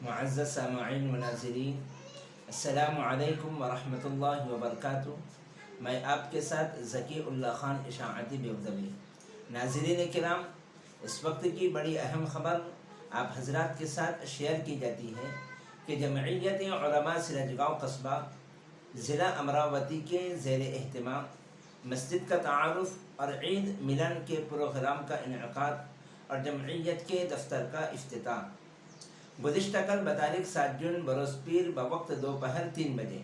معزز سامعین و ناظرین، السلام علیکم ورحمۃ اللہ وبرکاتہ۔ میں آپ کے ساتھ ذکی اللہ خان اشاعتی بیودوی۔ ناظرین کرام، اس وقت کی بڑی اہم خبر آپ حضرات کے ساتھ شیئر کی جاتی ہے کہ جمعیت علماء سرجگاؤں قصبہ ضلع امراوتی کے زیر اہتمام مسجد کا تعارف اور عید ملن کے پروگرام کا انعقاد اور جمعیت کے دفتر کا افتتاح گزشتہ کل بتاریخ 7 جون بروز پیر بوقت دوپہر 3 بجے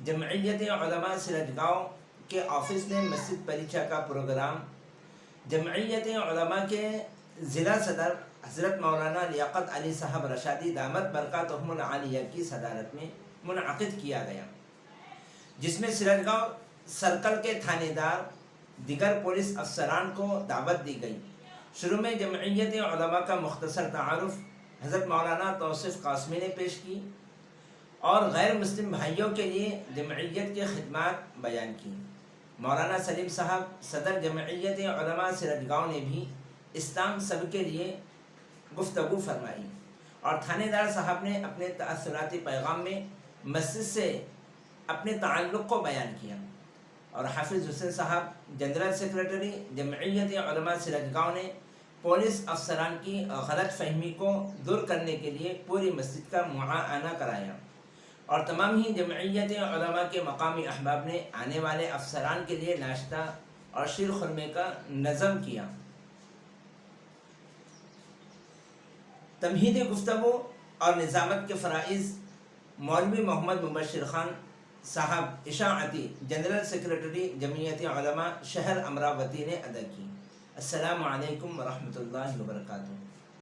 جمعیت علماء سرجگاؤں کے آفس میں مسجد پریچہ کا پروگرام جمعیت علماء کے ضلع صدر حضرت مولانا لیاقت علی صاحب رشادی دامت برکاتہم العالیہ کی صدارت میں منعقد کیا گیا، جس میں سرجگاؤں سرکل کے تھانے دار دیگر پولیس افسران کو دعوت دی گئی۔ شروع میں جمعیت علماء کا مختصر تعارف حضرت مولانا توصیف قاسمی نے پیش کی اور غیر مسلم بھائیوں کے لیے جمعیت کے خدمات بیان کی۔ مولانا سلیم صاحب صدر جمعیت علماء سرجگاؤں نے بھی اسلام سب کے لیے گفتگو فرمائی اور تھانے دار صاحب نے اپنے تأثراتی پیغام میں مسجد سے اپنے تعلق کو بیان کیا، اور حافظ حسین صاحب جنرل سیکرٹری جمعیت علماء سرجگاؤں نے پولیس افسران کی غلط فہمی کو دور کرنے کے لیے پوری مسجد کا معائنہ کرایا، اور تمام ہی جمعیت علماء کے مقامی احباب نے آنے والے افسران کے لیے ناشتہ اور شیر خرمے کا نظم کیا۔ تمہیدی گفتگو اور نظامت کے فرائض مولوی محمد مبشر خان صاحب اشاعتی جنرل سیکرٹری جمعیت علماء شہر امراوتی نے ادا کی۔ السلام علیکم ورحمۃ اللہ وبرکاتہ۔